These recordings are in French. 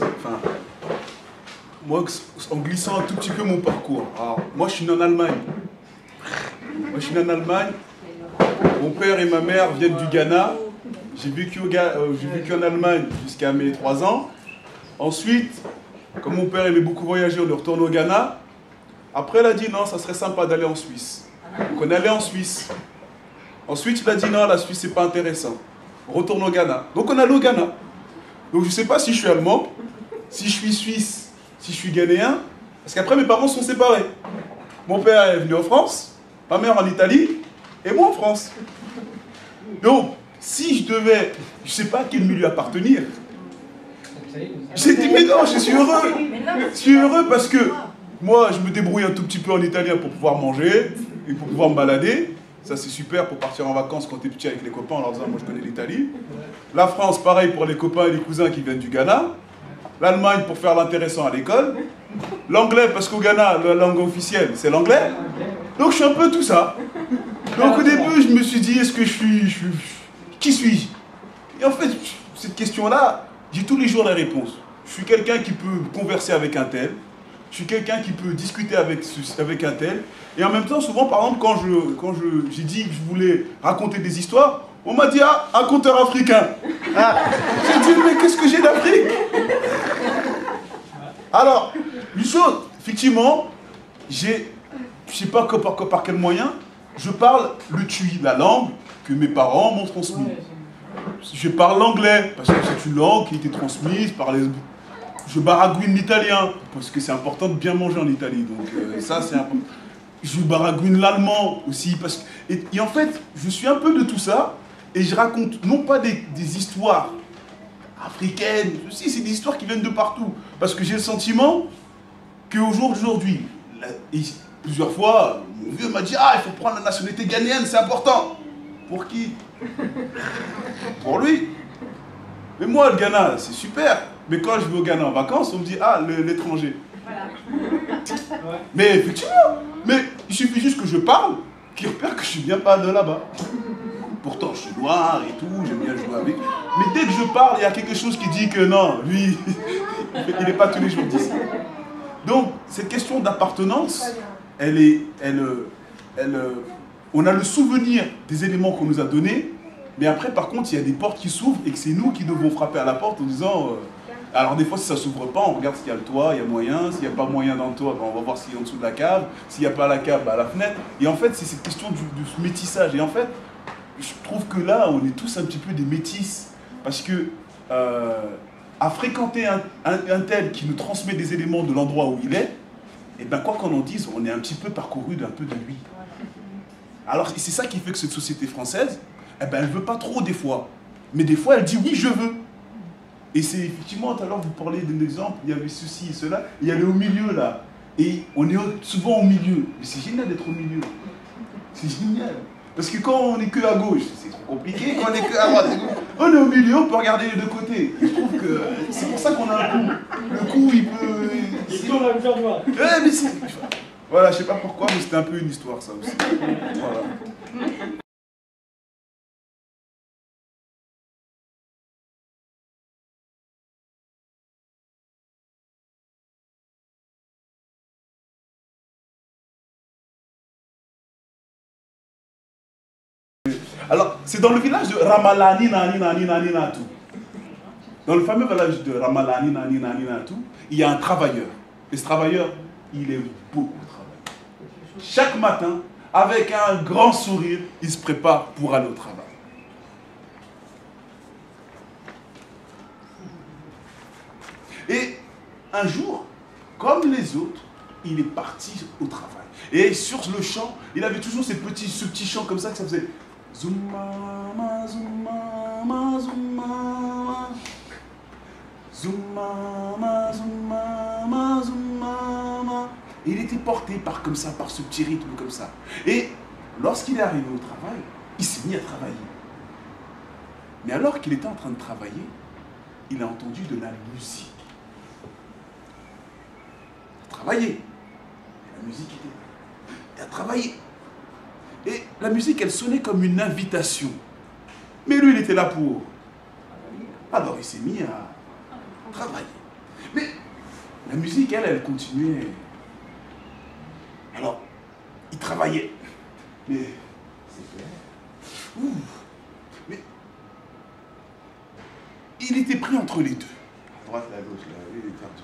enfin, moi, en glissant un tout petit peu mon parcours. Alors, moi, je suis né en Allemagne. Mon père et ma mère viennent du Ghana. J'ai vécu en Allemagne jusqu'à mes 3 ans. Ensuite, comme mon père aimait beaucoup voyager, on est retourné au Ghana. Après, il a dit non, ça serait sympa d'aller en Suisse. Donc, on est allé en Suisse. Ensuite, il a dit non, la Suisse, c'est pas intéressant. On retourne au Ghana. Donc, on est allé au Ghana. Donc, je ne sais pas si je suis allemand, si je suis suisse, si je suis ghanéen. Parce qu'après, mes parents sont séparés. Mon père est venu en France, ma mère en Italie, et moi en France. Donc, si je devais, je ne sais pas à quel milieu appartenir, j'ai dit, mais non, je suis heureux. Je suis heureux parce que moi, je me débrouille un tout petit peu en italien pour pouvoir manger et pour pouvoir me balader. Ça, c'est super pour partir en vacances quand t'es petit avec les copains en leur disant, moi, je connais l'Italie. La France, pareil pour les copains et les cousins qui viennent du Ghana. L'Allemagne pour faire l'intéressant à l'école. L'anglais, parce qu'au Ghana, la langue officielle, c'est l'anglais. Donc, je suis un peu tout ça. Donc, au début, je me suis dit, est-ce que qui suis-je? Et en fait, cette question-là, j'ai tous les jours la réponse. Je suis quelqu'un qui peut converser avec un tel. Je suis quelqu'un qui peut discuter avec un tel. Et en même temps, souvent, par exemple, quand j'ai dit que je voulais raconter des histoires, on m'a dit, ah, un conteur africain. J'ai dit, mais qu'est-ce que j'ai d'Afrique? Alors, une chose, effectivement, je ne sais pas par quel moyen, je parle le tui, la langue que mes parents m'ont transmise. Je parle l'anglais, parce que c'est une langue qui a été transmise par les... Je baragouine l'italien, parce que c'est important de bien manger en Italie, donc ça c'est important. Je baragouine l'allemand aussi, parce que... Et en fait, je suis un peu de tout ça, et je raconte non pas des histoires africaines, si c'est des histoires qui viennent de partout, parce que j'ai le sentiment qu'au jour d'aujourd'hui, plusieurs fois, mon vieux m'a dit, ah, il faut prendre la nationalité ghanéenne, c'est important. Pour qui? Pour lui. Mais moi, le Ghana, c'est super. Mais quand je vais au Ghana en vacances, on me dit, ah, l'étranger. Voilà. Mais effectivement, mais il suffit juste que je parle, qu'il repère que je ne viens pas de là-bas. Pourtant, je suis noir et tout, j'aime bien jouer avec. Mais dès que je parle, il y a quelque chose qui dit que non, lui, il n'est pas tous les jours d'ici. Donc, cette question d'appartenance, on a le souvenir des éléments qu'on nous a donnés, mais après, par contre, il y a des portes qui s'ouvrent et que c'est nous qui devons frapper à la porte en disant... alors des fois, si ça ne s'ouvre pas, on regarde s'il y a le toit, il y a moyen. S'il n'y a pas moyen dans le toit, ben, on va voir s'il y a en dessous de la cave. S'il n'y a pas la cave, ben, à la fenêtre. Et en fait, c'est cette question de ce métissage. Et en fait, je trouve que là, on est tous un petit peu des métis. Parce que à fréquenter un tel qui nous transmet des éléments de l'endroit où il est, et ben quoi qu'on en dise, on est un petit peu parcouru d'un peu de lui. Alors c'est ça qui fait que cette société française, eh ben, elle ne veut pas trop des fois. Mais des fois, elle dit oui, je veux. Et c'est effectivement, tout à l'heure, vous parlez d'un exemple, il y avait ceci et cela, il y avait au milieu là. Et on est souvent au milieu. Mais c'est génial d'être au milieu. C'est génial. Parce que quand on n'est que à gauche, c'est trop compliqué. Quand on est que à droite, on est au milieu, on peut regarder les deux côtés. Et je trouve que c'est pour ça qu'on a un coup. Le coup, il peut... On a faire voir. Mais c'est... Voilà, je sais pas pourquoi, mais c'était un peu une histoire, ça aussi. Voilà. Alors, c'est dans le village de Ramalani Nani Nani Nani Natu. Dans le fameux village de Ramalani Nani Nani Natu, il y a un travailleur. Et ce travailleur, il est beaucoup travaillé. Chaque matin, avec un grand sourire, il se prépare pour aller au travail. Et un jour, comme les autres, il est parti au travail. Et sur le champ, il avait toujours ce petit chant comme ça que ça faisait Zoumama, zoumama, zoumama, zoumama, zoumama, zoumama. Et il était porté par ce petit rythme comme ça. Et lorsqu'il est arrivé au travail, il s'est mis à travailler. Mais alors qu'il était en train de travailler, il a entendu de la musique. Il a travaillé. La musique était là. Il a travaillé. Et la musique, elle sonnait comme une invitation. Mais lui, il était là pour... Alors, il s'est mis à travailler. La musique, elle continuait. Alors, il travaillait. Mais, c'est clair. Ouh. Mais, il était pris entre les deux. À droite, à gauche, là, il est perdu.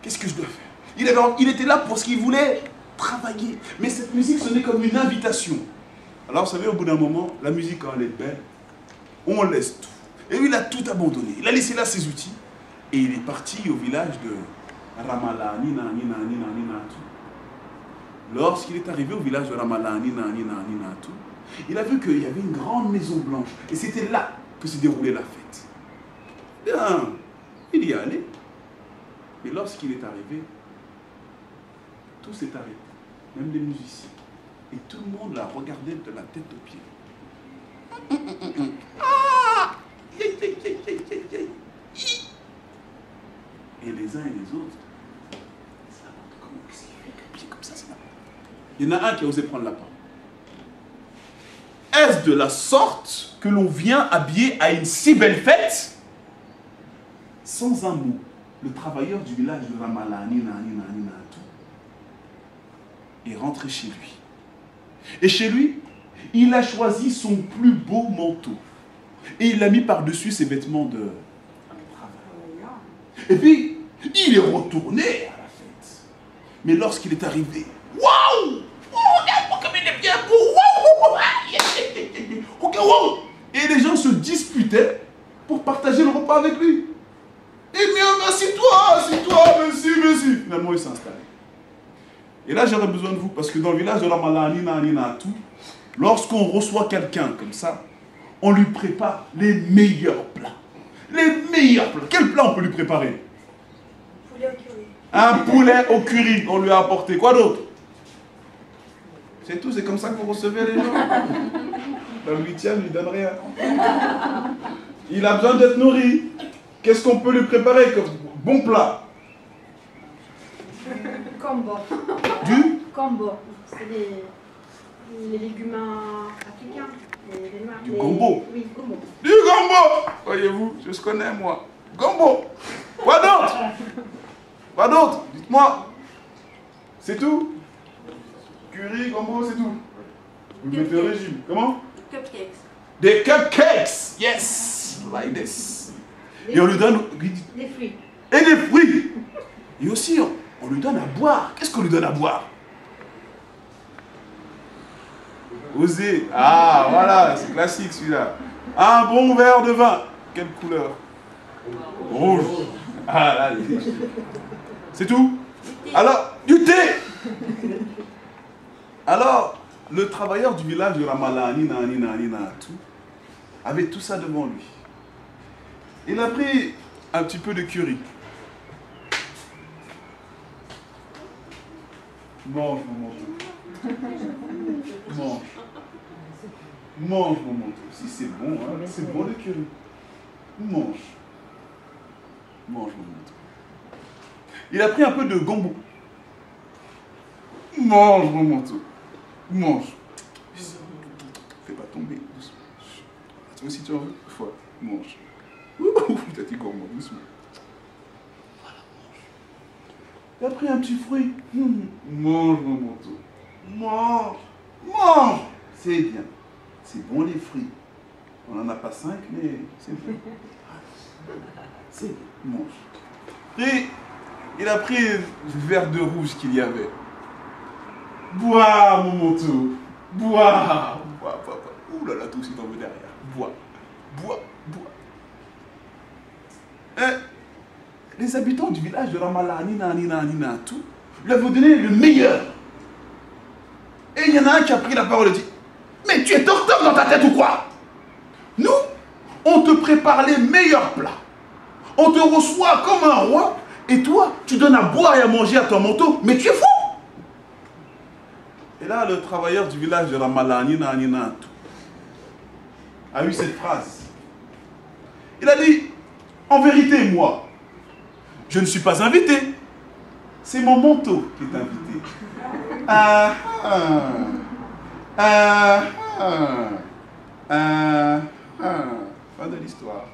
Qu'est-ce que je dois faire? Il était là pour ce qu'il voulait, travailler. Mais cette musique sonnait comme une invitation. Alors, vous savez, au bout d'un moment, la musique, quand elle est belle, on laisse tout. Et lui, il a tout abandonné. Il a laissé là ses outils. Et il est parti au village de Ramallah, Lorsqu'il est arrivé au village de Ramallah, il a vu qu'il y avait une grande maison blanche. Et c'était là que se déroulait la fête. Bien, il y est allé. Et lorsqu'il est arrivé, tout s'est arrêté. Même les musiciens. Et tout le monde l'a regardé de la tête aux pieds. Ah! Et les uns et les autres, c'est n'importe comment, qu'est-ce qu'il fait le pied comme ça, c'est n'importe quoi. Il y en a un qui a osé prendre la parole. Est-ce de la sorte que l'on vient habiller à une si belle fête? Sans un mot, le travailleur du village de Ramallah est rentré chez lui. Et chez lui, il a choisi son plus beau manteau. Et il l'a mis par-dessus ses vêtements de travail. Et puis, il est retourné à la fête. Mais lorsqu'il est arrivé, waouh! Regarde-moi comme il est bien beau! Waouh! Et les gens se disputaient pour partager le repas avec lui. Et bien, assieds-toi, merci. Finalement, il s'est installé. Et là, j'aurais besoin de vous, parce que dans le village de Ramallah, lorsqu'on reçoit quelqu'un comme ça, on lui prépare les meilleurs plats. Les meilleurs plats. Quel plat on peut lui préparer? Poulet au curry. Un poulet au curry, on lui a apporté. Quoi d'autre? C'est tout, c'est comme ça que vous recevez les gens. Dans le 8e, il ne lui donne rien. Il a besoin d'être nourri. Qu'est-ce qu'on peut lui préparer comme bon plat? Combo. Du Combo. C'est les légumes africains. Du gombo. Oui, gombo. Du gombo. Voyez-vous, je connais moi. Gombo. Quoi d'autre? Quoi d'autre? Dites-moi. C'est tout? Curry, gombo, c'est tout. Vous mettez au régime. Comment? Cupcakes. Des cupcakes. Yes. Like this. Et on lui donne des fruits. Et des fruits. Et aussi, on lui donne à boire. Qu'est-ce qu'on lui donne à boire? Osez. Ah, voilà, c'est classique celui-là. Un bon verre de vin. Quelle couleur? Rouge. Ah là, c'est tout? Alors, du thé. Alors, le travailleur du village de Ramallah, avait tout ça devant lui. Il a pris un petit peu de curry. Mange mon manteau. Mange. Mange mon manteau. Si c'est bon, hein, c'est bon le curry. Mange. Mange mon manteau. Il a pris un peu de gombo. Mange mon manteau. Mange. Fais pas tomber. Doucement. Toi aussi tu en veux. Fois. Mange. Ouh, t'as dit gourmand, doucement. Voilà, mange. Il a pris un petit fruit. Mange mon manteau. Mange. Mange. C'est bien. C'est bon les fruits. On n'en a pas 5, mais c'est bon. C'est bon. Mange. Et il a pris le verre de rouge qu'il y avait. Bois, mon manteau. Bois. Bois, bois, bois. Ouh là là, tout aussi t'en veux derrière. Bois. Bois, bois. Les habitants du village de Ramallah, tout, lui avaient donné le meilleur. Et il y en a un qui a pris la parole et dit: mais tu es docteur dans ta tête ou quoi? Nous, on te prépare les meilleurs plats. On te reçoit comme un roi. Et toi, tu donnes à boire et à manger à ton manteau. Mais tu es fou. Et là, le travailleur du village de Ramallah, a eu cette phrase. Il a dit: en vérité, moi, je ne suis pas invité. C'est mon manteau qui est invité. Fin de l'histoire.